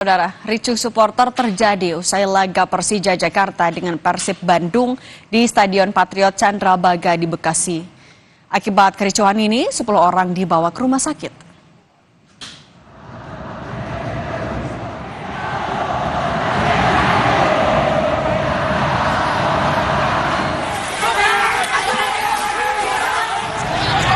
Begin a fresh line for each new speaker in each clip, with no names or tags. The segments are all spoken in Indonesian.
Saudara, ricuh supporter terjadi usai laga Persija Jakarta dengan Persib Bandung di Stadion Patriot Candrabaga di Bekasi. Akibat kericuhan ini, 10 orang dibawa ke rumah sakit.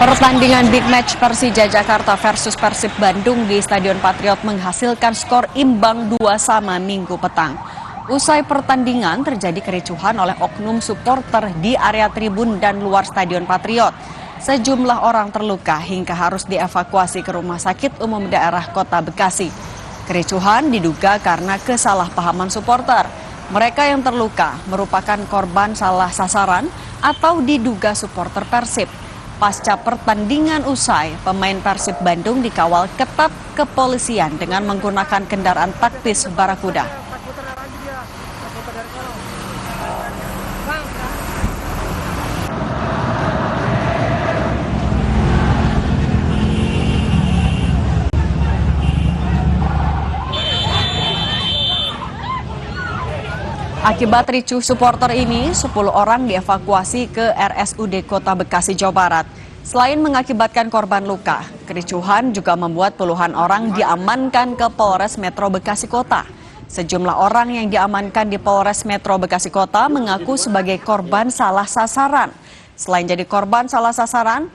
Pertandingan big match Persija Jakarta versus Persib Bandung di Stadion Patriot menghasilkan skor imbang 2-2 Minggu petang. Usai pertandingan terjadi kericuhan oleh oknum supporter di area tribun dan luar Stadion Patriot. Sejumlah orang terluka hingga harus dievakuasi ke Rumah Sakit Umum Daerah Kota Bekasi. Kericuhan diduga karena kesalahpahaman supporter. Mereka yang terluka merupakan korban salah sasaran atau diduga supporter Persib. Pasca pertandingan usai, pemain Persib Bandung dikawal ketat kepolisian dengan menggunakan kendaraan taktis Barakuda. Akibat ricuh supporter ini, 10 orang dievakuasi ke RSUD Kota Bekasi, Jawa Barat. Selain mengakibatkan korban luka, kericuhan juga membuat puluhan orang diamankan ke Polres Metro Bekasi Kota. Sejumlah orang yang diamankan di Polres Metro Bekasi Kota mengaku sebagai korban salah sasaran. Selain jadi korban salah sasaran,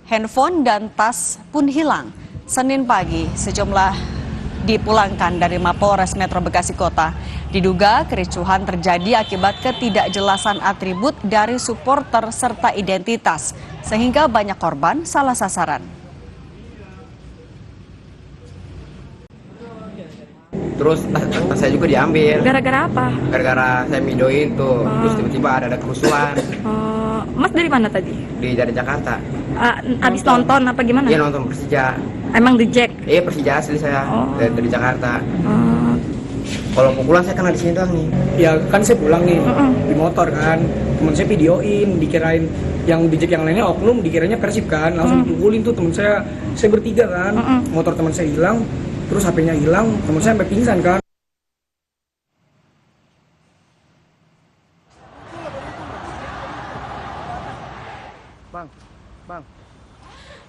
handphone dan tas pun hilang. Senin pagi, sejumlah dipulangkan dari Mapolres Metro Bekasi Kota. Diduga kericuhan terjadi akibat ketidakjelasan atribut dari supporter serta identitas, sehingga banyak korban salah sasaran.
Terus tas saya juga diambil.
Gara-gara apa?
Gara-gara saya videoin tuh. Terus tiba-tiba ada kerusuhan.
Mas dari mana tadi?
Dari Jakarta.
Abis nonton apa gimana?
Iya, nonton Persija.
Emang di Jack?
Iya, Persija asli saya. Dari Jakarta. Kalau pukulan saya kena di sini doang nih.
Ya kan saya pulang nih di motor kan, teman saya videoin, dikirain yang di Jack yang lainnya oknum, dikiranya Persib kan, langsung pukulin tuh teman saya bertiga kan, motor teman saya hilang, terus HP-nya hilang, teman saya sampai pingsan kan.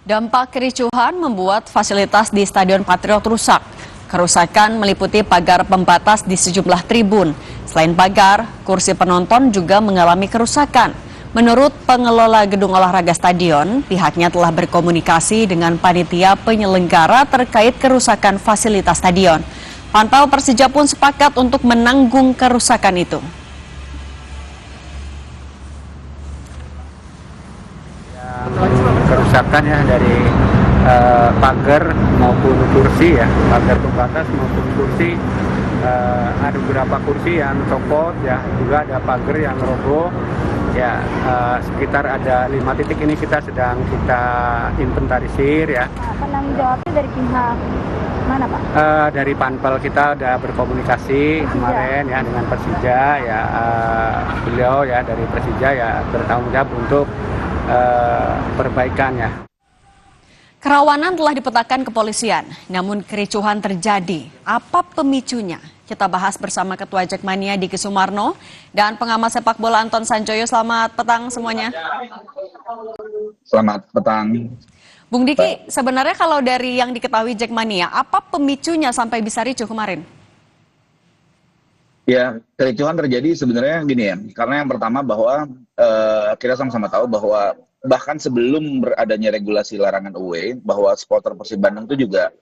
Dampak kericuhan membuat fasilitas di Stadion Patriot rusak. Kerusakan meliputi pagar pembatas di sejumlah tribun. Selain pagar, kursi penonton juga mengalami kerusakan. Menurut pengelola gedung olahraga stadion, pihaknya telah berkomunikasi dengan panitia penyelenggara terkait kerusakan fasilitas stadion. Pantau Persija pun sepakat untuk menanggung kerusakan itu.
Kerusakan ya dari pagar maupun kursi ya, pagar pembatas maupun kursi, ada beberapa kursi yang copot ya, juga ada pagar yang roboh ya, sekitar ada 5 titik ini kita inventarisir ya.
Penanggung jawabnya dari pihak mana Pak?
Dari Panpel kita udah berkomunikasi kemarin ya dengan Persija ya, beliau ya dari Persija ya bertanggung jawab untuk perbaikan ya.
Kerawanan telah dipetakan kepolisian, namun kericuhan terjadi. Apa pemicunya? Kita bahas bersama Ketua Jackmania Diki Sumarno dan pengamat sepak bola Anton Sanjoyo. Selamat petang semuanya.
Selamat petang.
Bung Diki, sebenarnya kalau dari yang diketahui Jackmania, apa pemicunya sampai bisa ricuh kemarin?
Ya, kericuhan terjadi sebenarnya gini ya, karena yang pertama bahwa kita sama-sama tahu bahwa bahkan sebelum beradanya regulasi larangan away, bahwa supporter Persib Bandung itu juga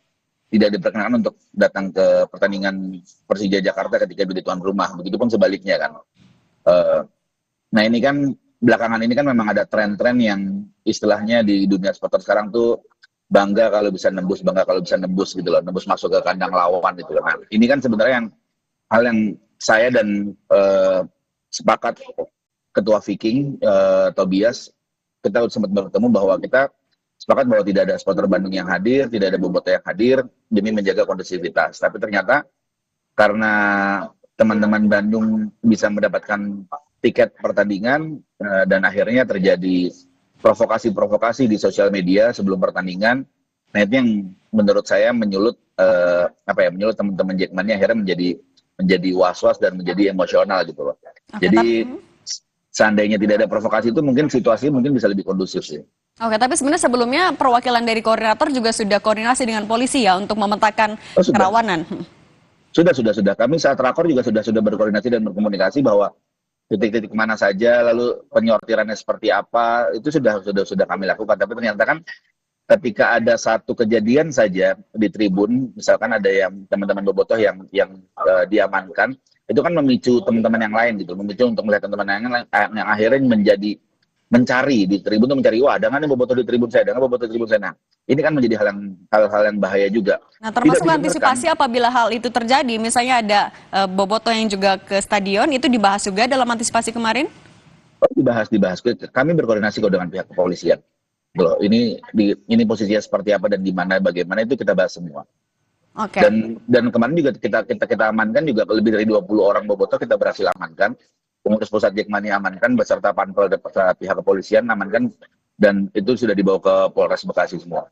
tidak diperkenankan untuk datang ke pertandingan Persija Jakarta ketika menjadi tuan rumah. Begitupun sebaliknya kan. Nah ini kan belakangan ini kan memang ada tren-tren yang istilahnya di dunia supporter sekarang tuh bangga kalau bisa nembus gitu loh, nembus masuk ke kandang lawan gitu loh. Nah ini kan sebenarnya hal yang saya dan sepakat Ketua Viking Tobias, kita sempat bertemu bahwa kita sepakat bahwa tidak ada supporter Bandung yang hadir, tidak ada bobotoh yang hadir demi menjaga kondusivitas. Tapi ternyata karena teman-teman Bandung bisa mendapatkan tiket pertandingan dan akhirnya terjadi provokasi-provokasi di sosial media sebelum pertandingan Nah itu yang menurut saya menyulut menyulut teman-teman Jackmania akhirnya menjadi was-was dan menjadi emosional gitu loh.
Oke,
Jadi seandainya tidak ada provokasi itu mungkin situasi mungkin bisa lebih kondusif sih.
Oke, tapi sebenarnya sebelumnya perwakilan dari koordinator juga sudah koordinasi dengan polisi ya untuk memetakan
Sudah.
kerawanan.
Sudah. Kami saat rakor juga sudah berkoordinasi dan berkomunikasi bahwa titik-titik mana saja, lalu penyortirannya seperti apa, itu sudah kami lakukan. Tapi ternyata kan ketika ada satu kejadian saja di tribun, misalkan ada yang teman-teman bobotoh yang diamankan, itu kan memicu teman-teman yang lain gitu, memicu untuk melihat teman-teman yang akhirnya mencari di tribun tuh mencari, wah ada nggak nih bobotoh di tribun saya, ada nggak bobotoh di tribun saya. Nah, ini kan menjadi hal-hal yang bahaya juga.
Nah, termasuk
Tidak
antisipasi apabila hal itu terjadi, misalnya ada bobotoh yang juga ke stadion, itu dibahas juga dalam antisipasi kemarin?
Oh, dibahas. Kami berkoordinasi kok dengan pihak kepolisian. Loh, ini posisinya seperti apa dan di mana bagaimana itu kita bahas semua.
Oke.
Dan kemarin juga kita amankan juga lebih dari 20 orang bobotoh kita berhasil amankan. Pengurus pusat Jackmania amankan beserta panpel dan pihak kepolisian amankan dan itu sudah dibawa ke Polres Bekasi semua.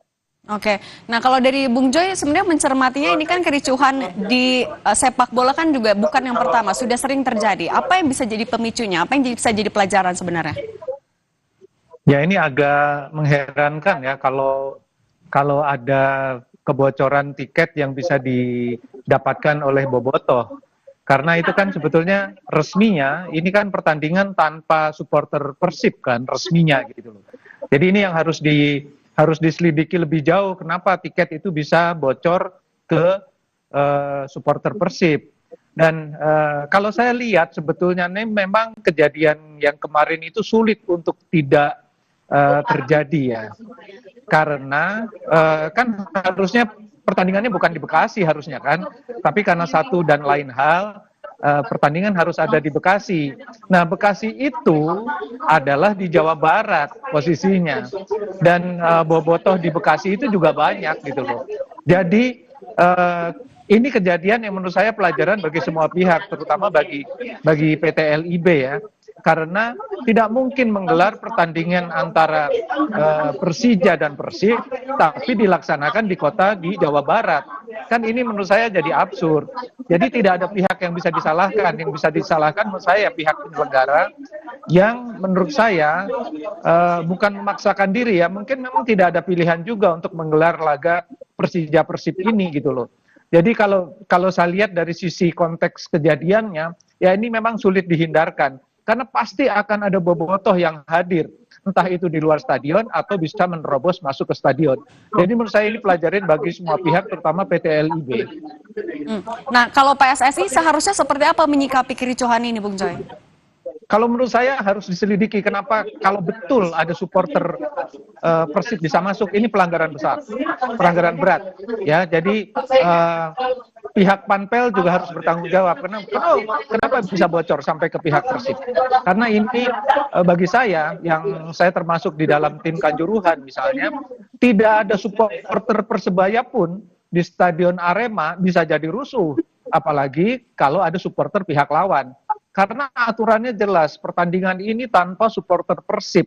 Oke, nah kalau dari Bung Joy sebenarnya mencermatinya ini kan kericuhan di sepak bola kan juga bukan yang pertama, sudah sering terjadi. Apa yang bisa jadi pemicunya? Apa yang bisa jadi pelajaran sebenarnya?
Ya ini agak mengherankan ya kalau ada kebocoran tiket yang bisa didapatkan oleh bobotoh. Karena itu kan sebetulnya resminya, ini kan pertandingan tanpa supporter Persib kan, resminya gitu loh. Jadi ini yang harus diselidiki lebih jauh, kenapa tiket itu bisa bocor ke supporter Persib. Dan kalau saya lihat sebetulnya ini memang kejadian yang kemarin itu sulit untuk tidak terjadi ya. Karena kan harusnya pertandingannya bukan di Bekasi harusnya kan, tapi karena satu dan lain hal pertandingan harus ada di Bekasi. Nah Bekasi itu adalah di Jawa Barat posisinya dan bobotoh di Bekasi itu juga banyak gitu loh. Jadi ini kejadian yang menurut saya pelajaran bagi semua pihak, terutama bagi PT LIB ya. Karena tidak mungkin menggelar pertandingan antara Persija dan Persib, tapi dilaksanakan di kota di Jawa Barat. Kan ini menurut saya jadi absurd. Jadi tidak ada pihak yang bisa disalahkan. Yang bisa disalahkan menurut saya pihak penyelenggara yang menurut saya bukan memaksakan diri ya. Mungkin memang tidak ada pilihan juga untuk menggelar laga Persija Persib ini gitu loh. Jadi kalau saya lihat dari sisi konteks kejadiannya, ya ini memang sulit dihindarkan. Karena pasti akan ada bobotoh yang hadir, entah itu di luar stadion atau bisa menerobos masuk ke stadion. Jadi menurut saya ini pelajaran bagi semua pihak, terutama PT LIB.
Nah, kalau PSSI seharusnya seperti apa menyikapi kericuhan ini, Bung Joy?
Kalau menurut saya harus diselidiki kenapa kalau betul ada supporter Persib bisa masuk, ini pelanggaran besar, pelanggaran berat. Ya, jadi pihak Panpel juga harus bertanggung jawab. Kenapa bisa bocor sampai ke pihak Persib? Karena ini bagi saya, yang saya termasuk di dalam tim Kanjuruhan misalnya, tidak ada supporter Persebaya pun di Stadion Arema bisa jadi rusuh, apalagi kalau ada supporter pihak lawan. Karena aturannya jelas, pertandingan ini tanpa supporter Persib.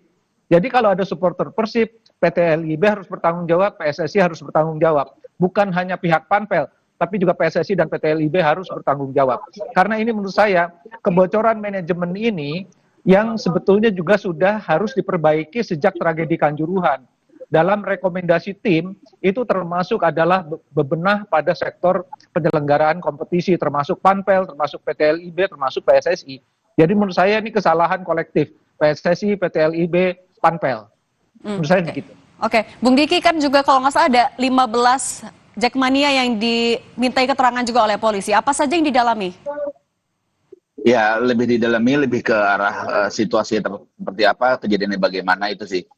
Jadi kalau ada supporter Persib, PT LIB harus bertanggung jawab, PSSI harus bertanggung jawab. Bukan hanya pihak Panpel, tapi juga PSSI dan PT LIB harus bertanggung jawab. Karena ini menurut saya, kebocoran manajemen ini yang sebetulnya juga sudah harus diperbaiki sejak tragedi Kanjuruhan. Dalam rekomendasi tim, itu termasuk adalah bebenah pada sektor penyelenggaraan kompetisi, termasuk Panpel, termasuk PT LIB, termasuk PSSI. Jadi menurut saya ini kesalahan kolektif, PSSI, PT LIB, Panpel. Menurut saya begitu.
Oke, Bung Diki kan juga kalau nggak salah ada 15 Jackmania yang dimintai keterangan juga oleh polisi. Apa saja yang didalami?
Ya, lebih didalami, lebih ke arah situasi seperti apa, kejadiannya bagaimana itu sih.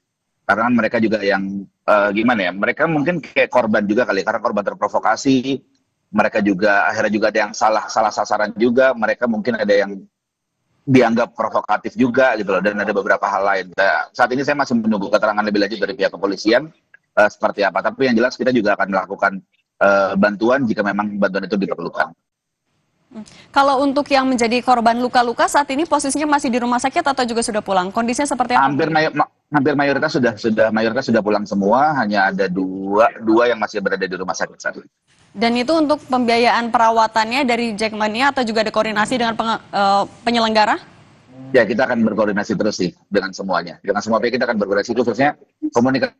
Karena mereka juga yang gimana ya, mereka mungkin kayak korban juga kali, karena korban terprovokasi, mereka juga akhirnya juga ada yang salah sasaran juga, mereka mungkin ada yang dianggap provokatif juga gitu loh, dan ada beberapa hal lain. Nah, saat ini saya masih menunggu keterangan lebih lanjut dari pihak kepolisian seperti apa, tapi yang jelas kita juga akan melakukan bantuan jika memang bantuan itu diperlukan.
Kalau untuk yang menjadi korban luka-luka saat ini posisinya masih di rumah sakit atau juga sudah pulang? Kondisinya seperti apa?
Hampir mayoritas sudah pulang semua, hanya ada dua yang masih berada di rumah sakit saat ini.
Dan itu untuk pembiayaan perawatannya dari Jackmania atau juga ada koordinasi dengan penyelenggara?
Ya, kita akan berkoordinasi terus sih dengan semuanya. Dengan semua pihak kita akan berkoordinasi, khususnya komunikasi.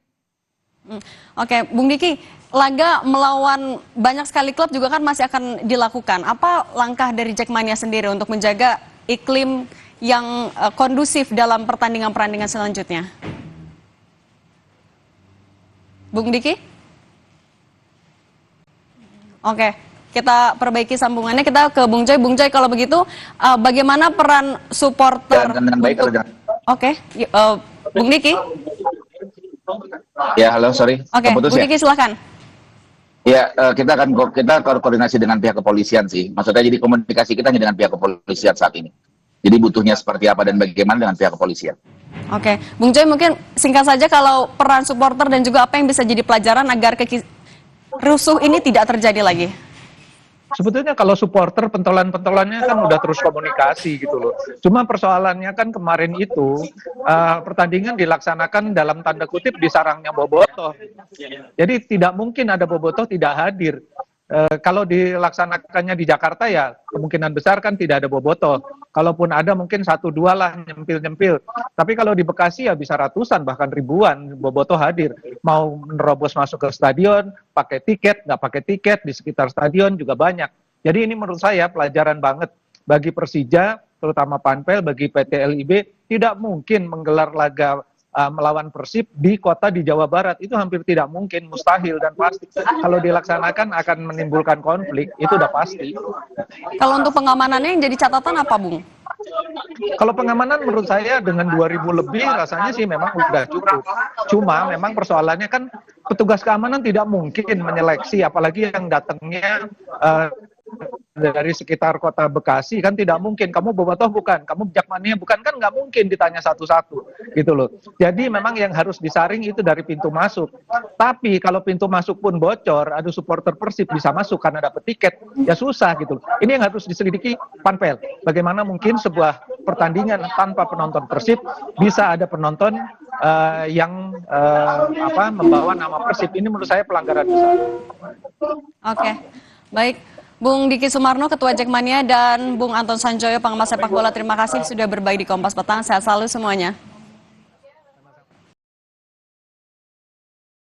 Oke, Bung Diki, laga melawan banyak sekali klub juga kan masih akan dilakukan. Apa langkah dari Jackmania sendiri untuk menjaga iklim yang kondusif dalam pertandingan-pertandingan selanjutnya? Bung Diki? Oke, kita perbaiki sambungannya. Kita ke Bung Joy. Bung Joy, kalau begitu, bagaimana peran supporter?
Dengan baik
untuk... Oke, Bung Diki?
Ya, halo, sorry.
Oke,
Keputus
Bung
ya?
Diki silahkan.
Ya, kita koordinasi dengan pihak kepolisian sih. Maksudnya jadi komunikasi kita hanya dengan pihak kepolisian saat ini. Jadi butuhnya seperti apa dan bagaimana dengan pihak kepolisian.
Oke, Bung Joy mungkin singkat saja kalau peran supporter dan juga apa yang bisa jadi pelajaran agar rusuh ini tidak terjadi lagi.
Sebetulnya kalau supporter pentolan-pentolannya kan udah terus komunikasi gitu loh. Cuma persoalannya kan kemarin itu pertandingan dilaksanakan dalam tanda kutip di sarangnya Bobotoh. Jadi tidak mungkin ada Bobotoh tidak hadir. Kalau dilaksanakannya di Jakarta ya kemungkinan besar kan tidak ada Bobotoh. Kalaupun ada mungkin 1-2 lah nyempil-nyempil. Tapi kalau di Bekasi ya bisa ratusan bahkan ribuan Bobotoh hadir. Mau menerobos masuk ke stadion, pakai tiket, nggak pakai tiket, di sekitar stadion juga banyak. Jadi ini menurut saya pelajaran banget bagi Persija, terutama Panpel, bagi PT LIB, tidak mungkin menggelar laga melawan Persib di kota di Jawa Barat. Itu hampir tidak mungkin, mustahil dan pasti. Kalau dilaksanakan akan menimbulkan konflik, itu udah pasti.
Kalau untuk pengamanannya yang jadi catatan apa, Bung?
Kalau pengamanan menurut saya dengan 2.000 lebih rasanya sih memang udah cukup. Cuma memang persoalannya kan petugas keamanan tidak mungkin menyeleksi, apalagi yang datangnya dari sekitar kota Bekasi kan tidak mungkin. Kamu Bobotoh bukan, kamu Jackmania bukan, kan nggak mungkin ditanya satu-satu gitu loh. Jadi memang yang harus disaring itu dari pintu masuk. Tapi kalau pintu masuk pun bocor, ada supporter Persib bisa masuk karena dapat tiket, ya susah gitu loh. Ini yang harus diselidiki Panpel. Bagaimana mungkin sebuah pertandingan tanpa penonton Persib bisa ada penonton yang membawa nama Persib. Ini menurut saya pelanggaran besar.
Oke, baik. Bung Diki Sumarno, Ketua Jackmania, dan Bung Anton Sanjoyo, pengamat sepak bola, terima kasih sudah berbagi di Kompas Petang. Sehat selalu semuanya.